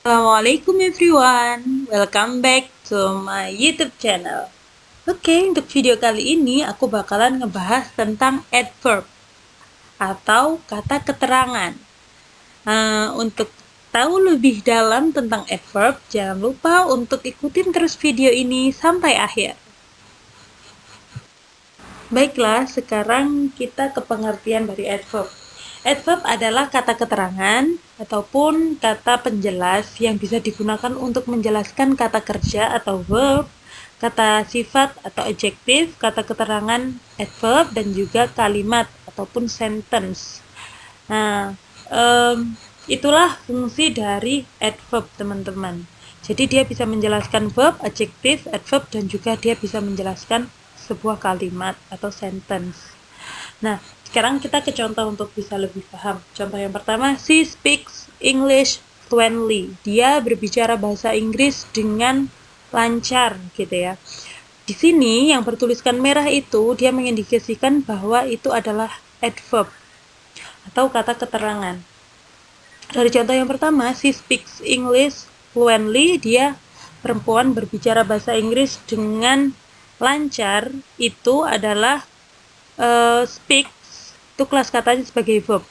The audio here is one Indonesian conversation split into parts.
Assalamualaikum everyone, welcome back to my YouTube channel. Oke, untuk video kali ini aku bakalan ngebahas tentang adverb atau kata keterangan. Untuk tahu lebih dalam tentang adverb, jangan lupa untuk ikutin terus video ini sampai akhir. Baiklah, sekarang kita ke pengertian dari adverb. Adverb adalah kata keterangan ataupun kata penjelas yang bisa digunakan untuk menjelaskan kata kerja atau verb, kata sifat atau adjektif, kata keterangan adverb, dan juga kalimat ataupun sentence. Nah, itulah fungsi dari adverb, teman-teman. Jadi dia bisa menjelaskan verb, adjektif, adverb, dan juga dia bisa menjelaskan sebuah kalimat atau sentence. Nah, sekarang kita ke contoh untuk bisa lebih paham. Contoh yang pertama, she speaks English fluently. Dia berbicara bahasa Inggris dengan lancar, gitu ya. Di sini yang bertuliskan merah itu dia mengindikasikan bahwa itu adalah adverb atau kata keterangan. Dari contoh yang pertama, she speaks English fluently. Dia perempuan berbicara bahasa Inggris dengan lancar. Itu adalah speak itu kelas katanya sebagai verb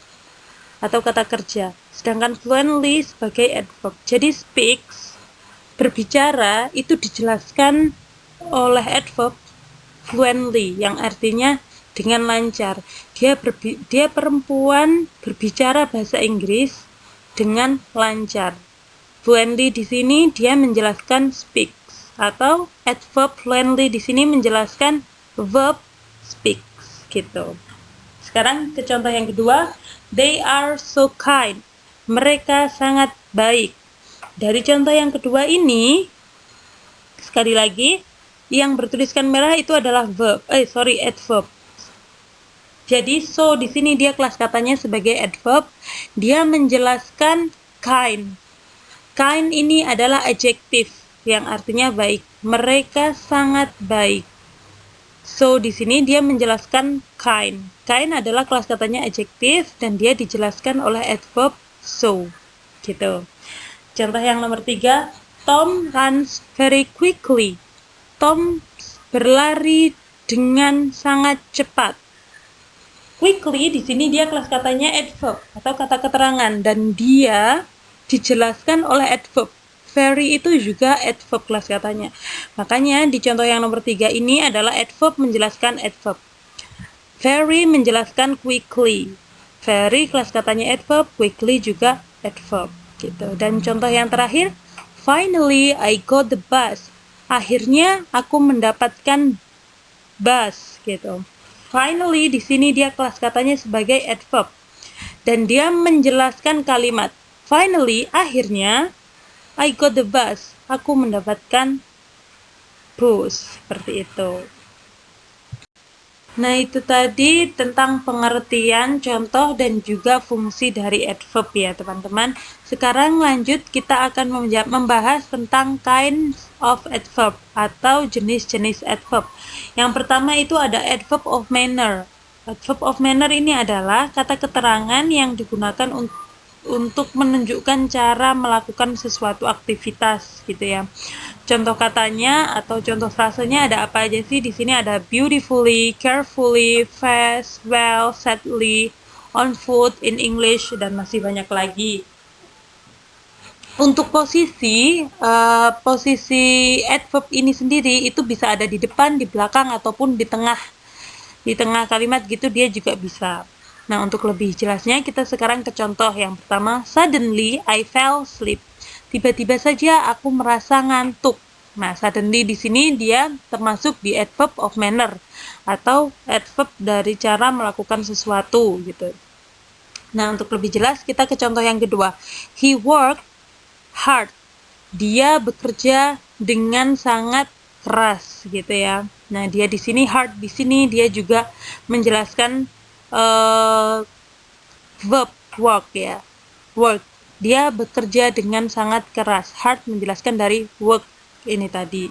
atau kata kerja, sedangkan fluently sebagai adverb. Jadi speaks, berbicara, itu dijelaskan oleh adverb fluently yang artinya dengan lancar. Dia perempuan berbicara bahasa Inggris dengan lancar. Fluently di sini dia menjelaskan speaks, atau adverb fluently di sini menjelaskan verb speaks, gitu. Sekarang ke contoh yang kedua, they are so kind. Mereka sangat baik. Dari contoh yang kedua ini, sekali lagi, yang bertuliskan merah itu adalah adverb. Jadi so di sini dia kelas katanya sebagai adverb. Dia menjelaskan kind. Kind ini adalah adjektif yang artinya baik. Mereka sangat baik. So di sini dia menjelaskan kind. Kind adalah kelas katanya adjektif dan dia dijelaskan oleh adverb so. Gitu. Contoh yang nomor 3, Tom runs very quickly. Tom berlari dengan sangat cepat. Quickly di sini dia kelas katanya adverb atau kata keterangan dan dia dijelaskan oleh adverb. Very itu juga adverb kelas katanya. Makanya di contoh yang nomor 3 ini adalah adverb menjelaskan adverb. Very menjelaskan quickly. Very kelas katanya adverb, quickly juga adverb. Gitu. Dan contoh yang terakhir, finally I got the bus. Akhirnya aku mendapatkan bus, gitu. Finally di sini dia kelas katanya sebagai adverb. Dan dia menjelaskan kalimat. Finally, akhirnya I got the bus. Aku mendapatkan bus. Seperti itu. Nah, itu tadi tentang pengertian, contoh, dan juga fungsi dari adverb ya, teman-teman. Sekarang lanjut, kita akan membahas tentang kinds of adverb atau jenis-jenis adverb. Yang pertama itu ada adverb of manner. Adverb of manner ini adalah kata keterangan yang digunakan untuk menunjukkan cara melakukan sesuatu aktivitas, gitu ya. Contoh katanya atau contoh frasenya ada apa aja sih? Di sini ada beautifully, carefully, fast, well, sadly, on foot, in English, dan masih banyak lagi. Untuk posisi adverb ini sendiri itu bisa ada di depan, di belakang, ataupun di tengah. Di tengah kalimat gitu dia juga bisa. Nah, untuk lebih jelasnya kita sekarang ke contoh yang pertama. Suddenly I fell asleep. Tiba-tiba saja aku merasa ngantuk. Nah, suddenly di sini dia termasuk di adverb of manner atau adverb dari cara melakukan sesuatu gitu. Nah, untuk lebih jelas kita ke contoh yang kedua. He worked hard. Dia bekerja dengan sangat keras gitu ya. Nah, dia di sini hard, di sini dia juga menjelaskan verb work ya. Work. Dia bekerja dengan sangat keras. Hard menjelaskan dari work ini tadi.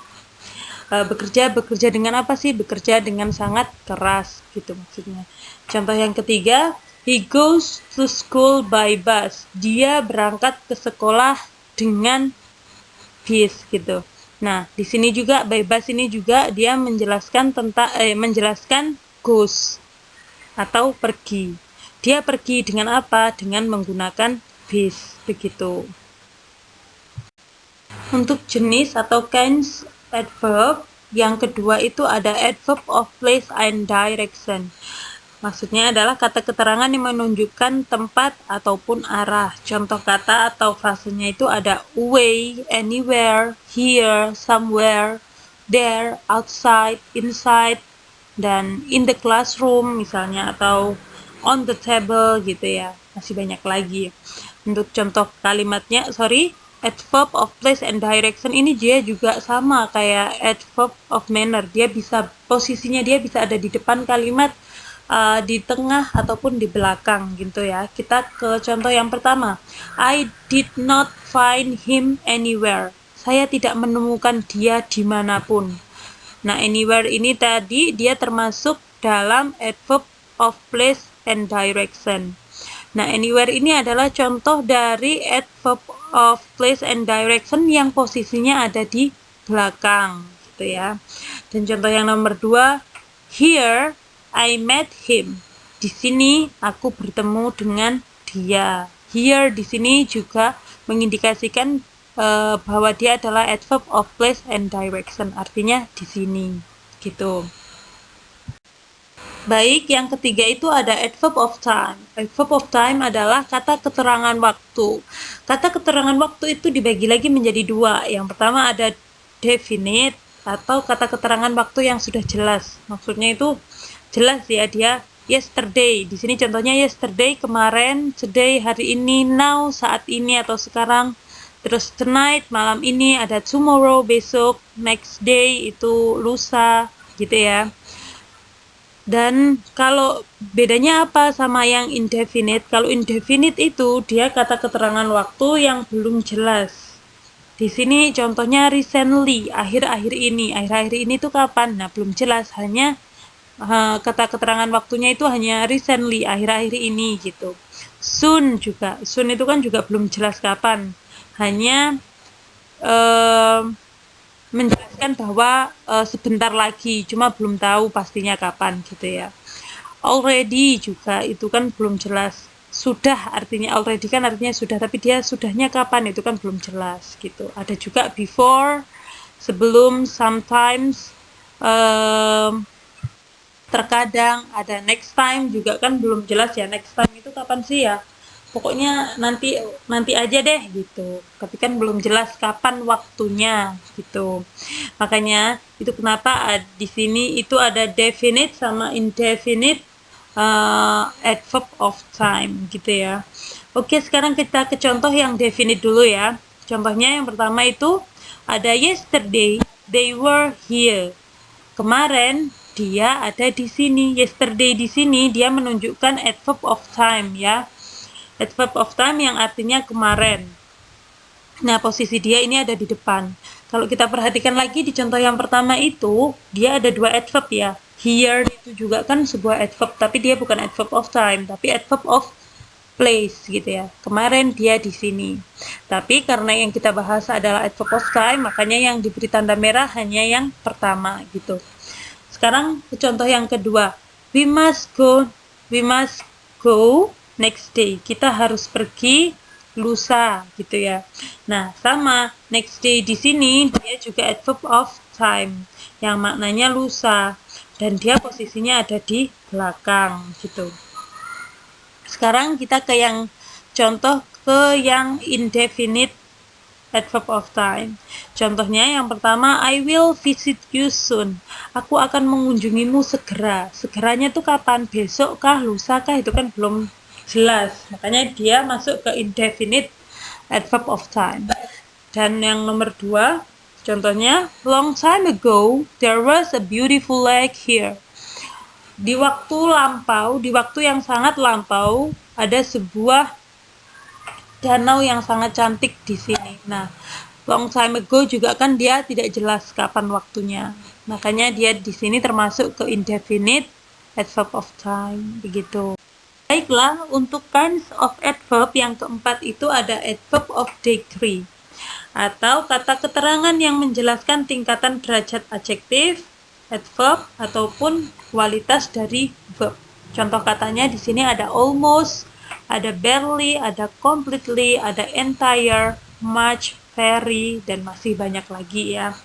Bekerja dengan apa sih? Bekerja dengan sangat keras gitu maksudnya. Contoh yang ketiga, he goes to school by bus. Dia berangkat ke sekolah dengan bis gitu. Nah, di sini juga by bus ini juga dia menjelaskan tentang menjelaskan goes atau pergi. Dia pergi dengan apa? Dengan menggunakan bis begitu. Untuk jenis atau kinds adverb, yang kedua itu ada adverb of place and direction. Maksudnya adalah kata keterangan yang menunjukkan tempat ataupun arah. Contoh kata atau frasenya itu ada away, anywhere, here, somewhere, there, outside, inside, dan in the classroom misalnya, atau on the table gitu ya. Masih banyak lagi. Untuk contoh kalimatnya, adverb of place and direction ini dia juga sama kayak adverb of manner. Dia bisa, posisinya dia bisa ada di depan kalimat, di tengah ataupun di belakang gitu ya. Kita ke contoh yang pertama. I did not find him anywhere. Saya tidak menemukan dia dimanapun. Nah, anywhere ini tadi dia termasuk dalam adverb of place and direction. Nah, anywhere ini adalah contoh dari adverb of place and direction yang posisinya ada di belakang gitu ya. Dan contoh yang nomor 2, here I met him. Di sini aku bertemu dengan dia. Here di sini juga mengindikasikan bahwa dia adalah adverb of place and direction. Artinya di sini, gitu. Baik, yang ketiga itu ada adverb of time. Adverb of time adalah kata keterangan waktu. Kata keterangan waktu itu dibagi lagi menjadi dua. Yang pertama ada definite atau kata keterangan waktu yang sudah jelas. Maksudnya itu jelas ya, dia yesterday. Di sini contohnya yesterday, kemarin, today, hari ini, now, saat ini atau sekarang. Terus tonight, malam ini, ada tomorrow, besok, next day, itu lusa, gitu ya. Dan kalau bedanya apa sama yang indefinite? Kalau indefinite itu dia kata keterangan waktu yang belum jelas. Di sini contohnya recently, akhir-akhir ini. Akhir-akhir ini itu kapan? Nah, belum jelas, hanya kata keterangan waktunya itu hanya recently, akhir-akhir ini gitu. Soon juga, soon itu kan juga belum jelas kapan, hanya menjelaskan bahwa sebentar lagi, cuma belum tahu pastinya kapan gitu ya. Already juga itu kan belum jelas. Sudah artinya already kan artinya sudah, tapi dia sudahnya kapan itu kan belum jelas gitu. Ada juga before, sebelum, sometimes, terkadang, ada next time juga kan belum jelas ya, next time itu kapan sih ya, pokoknya nanti aja deh gitu, tapi kan belum jelas kapan waktunya gitu. Makanya itu kenapa di sini itu ada definite sama indefinite adverb of time gitu ya. Oke, sekarang kita ke contoh yang definite dulu ya. Contohnya yang pertama itu ada yesterday they were here. Kemarin dia ada di sini. Yesterday di sini dia menunjukkan adverb of time ya. Adverb of time yang artinya kemarin. Nah, posisi dia ini ada di depan. Kalau kita perhatikan lagi di contoh yang pertama itu, dia ada dua adverb ya. Here itu juga kan sebuah adverb, tapi dia bukan adverb of time, tapi adverb of place gitu ya. Kemarin dia di sini. Tapi karena yang kita bahas adalah adverb of time, makanya yang diberi tanda merah hanya yang pertama gitu. Sekarang contoh yang kedua. We must go next day. Kita harus pergi lusa gitu ya. Nah, sama next day di sini dia juga adverb of time yang maknanya lusa dan dia posisinya ada di belakang gitu. Sekarang kita ke yang contoh ke yang indefinite adverb of time. Contohnya yang pertama, I will visit you soon. Aku akan mengunjungimu segera. Segeranya tuh kapan? Besok kah? Lusa kah? Itu kan belum jelas. Makanya dia masuk ke indefinite adverb of time. Dan yang nomor 2, contohnya, long time ago, there was a beautiful lake here. Di waktu lampau, di waktu yang sangat lampau, ada sebuah danau yang sangat cantik di sini. Nah, long time ago juga kan dia tidak jelas kapan waktunya. Makanya dia di sini termasuk ke indefinite adverb of time, begitu. Baiklah, untuk kinds of adverb yang keempat itu ada adverb of degree. atau kata keterangan yang menjelaskan tingkatan derajat adjektif, adverb, ataupun kualitas dari verb. Contoh katanya di sini ada almost, ada barely, ada completely, ada entire, much, very, dan masih banyak lagi ya.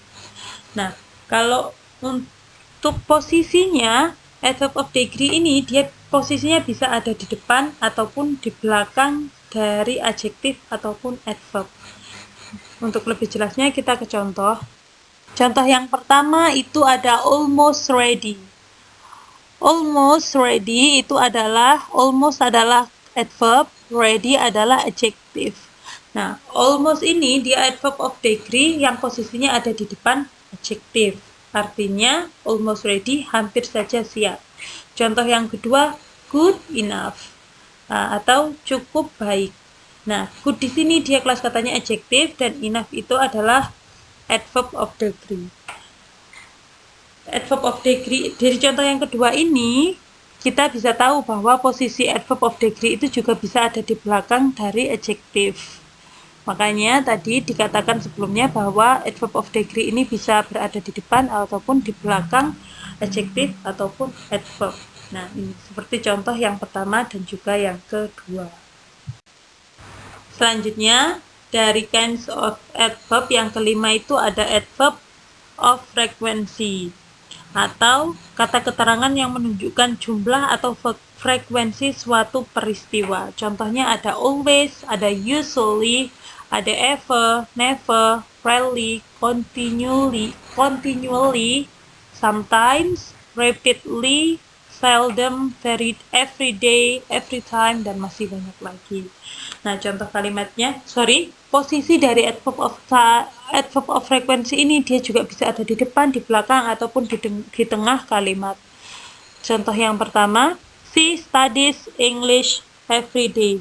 Nah, kalau untuk posisinya, adverb of degree ini dia posisinya bisa ada di depan ataupun di belakang dari adjektif ataupun adverb. Untuk lebih jelasnya kita ke contoh. Contoh yang pertama itu ada almost ready. Almost ready itu adalah, almost adalah adverb, ready adalah adjective. Nah, almost ini dia adverb of degree yang posisinya ada di depan adjective. Artinya, almost ready, hampir saja siap. Contoh yang kedua, good enough, atau cukup baik. Nah, good di sini dia kelas katanya adjective dan enough itu adalah adverb of degree. Adverb of degree dari contoh yang kedua ini kita bisa tahu bahwa posisi adverb of degree itu juga bisa ada di belakang dari adjective. Makanya tadi dikatakan sebelumnya bahwa adverb of degree ini bisa berada di depan ataupun di belakang adjective ataupun adverb. Nah, ini seperti contoh yang pertama dan juga yang kedua. Selanjutnya, dari kinds of adverb yang kelima itu ada adverb of frequency, atau kata keterangan yang menunjukkan jumlah atau frekuensi suatu peristiwa. Contohnya ada always, ada usually, ada ever, never, rarely, continually, sometimes, repeatedly, seldom, every day, every time, dan masih banyak lagi. Nah, contoh kalimatnya, posisi dari adverb of frequency ini dia juga bisa ada di depan, di belakang, ataupun di tengah kalimat. Contoh yang pertama, she studies English every day.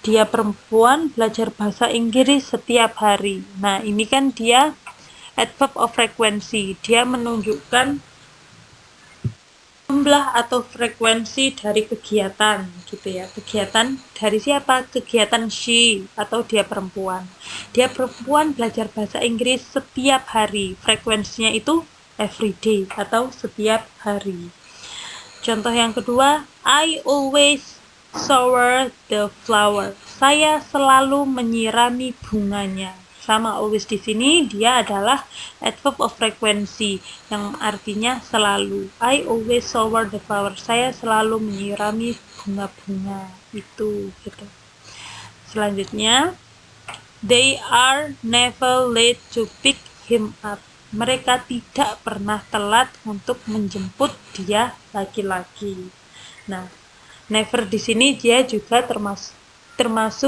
Dia perempuan belajar bahasa Inggris setiap hari. Nah, ini kan dia adverb of frequency. Dia menunjukkan jumlah atau frekuensi dari kegiatan gitu ya. Kegiatan dari siapa? Kegiatan she atau dia perempuan. Dia perempuan belajar bahasa Inggris setiap hari. Frekuensinya itu every day atau setiap hari. Contoh yang kedua, I always shower the flower. Saya selalu menyirami bunganya. Sama always di sini dia adalah adverb of frequency yang artinya selalu. I always shower the flower. Saya selalu menyirami bunga-bunga itu gitu. Selanjutnya, they are never late to pick him up. Mereka tidak pernah telat untuk menjemput dia laki-laki. Nah, never di sini dia juga termasuk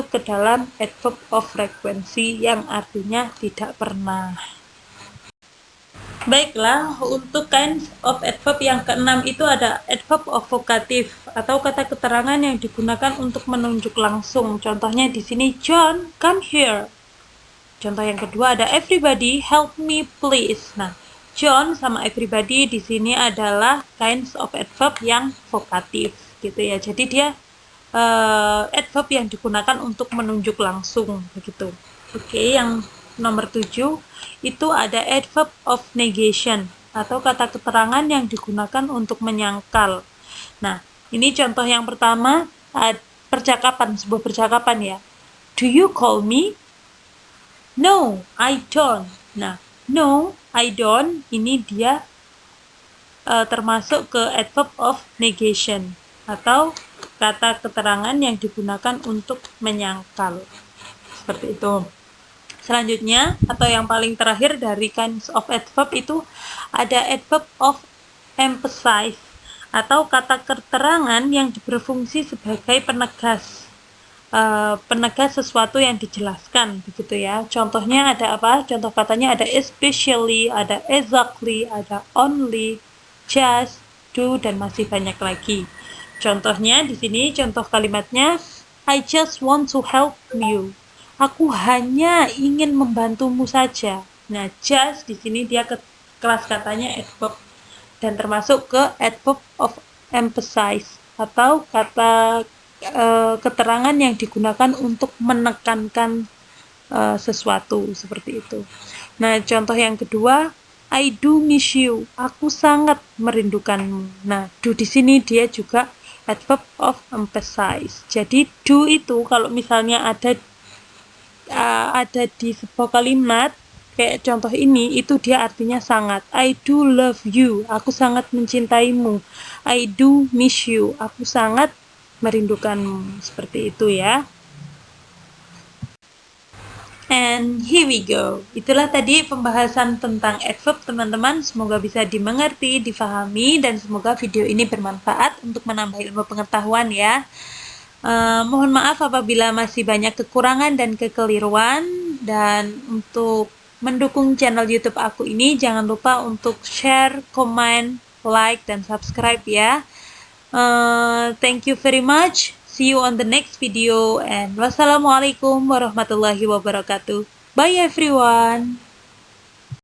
ke dalam adverb of frequency yang artinya tidak pernah. Baiklah, untuk kinds of adverb yang keenam itu ada adverb of vocative atau kata keterangan yang digunakan untuk menunjuk langsung. Contohnya di sini, John, come here. Contoh yang kedua ada everybody help me please. Nah, John sama everybody di sini adalah kinds of adverb yang vocative gitu ya. Jadi dia adverb yang digunakan untuk menunjuk langsung begitu. Oke, yang nomor 7 itu ada adverb of negation atau kata keterangan yang digunakan untuk menyangkal. Nah, ini contoh yang pertama, sebuah percakapan ya. Do you call me? No, I don't. Nah, no, I don't ini dia termasuk ke adverb of negation atau kata keterangan yang digunakan untuk menyangkal. Seperti itu. Selanjutnya, atau yang paling terakhir dari kinds of adverb itu ada adverb of emphasize atau kata keterangan yang berfungsi sebagai penegas sesuatu yang dijelaskan begitu ya. Contohnya ada apa? Contoh katanya ada especially, ada exactly, ada only, just, do, dan masih banyak lagi. Contohnya di sini contoh kalimatnya I just want to help you. Aku hanya ingin membantumu saja. Nah, just di sini dia kelas katanya adverb dan termasuk ke adverb of emphasize atau kata keterangan yang digunakan untuk menekankan sesuatu seperti itu. Nah, contoh yang kedua, I do miss you. Aku sangat merindukanmu. Nah, do di sini dia juga adverb of emphasize. Jadi do itu kalau misalnya ada di sebuah kalimat kayak contoh ini, itu dia artinya sangat. I do love you. Aku sangat mencintaimu. I do miss you. Aku sangat merindukanmu. Seperti itu ya. And here we go. Itulah tadi pembahasan tentang adverb teman-teman. Semoga bisa dimengerti, difahami, dan semoga video ini bermanfaat untuk menambah ilmu pengetahuan ya. Mohon maaf apabila masih banyak kekurangan dan kekeliruan. Dan untuk mendukung channel YouTube aku ini, jangan lupa untuk share, comment, like, dan subscribe ya. Thank you very much. See you on the next video, and wassalamualaikum warahmatullahi wabarakatuh. Bye everyone.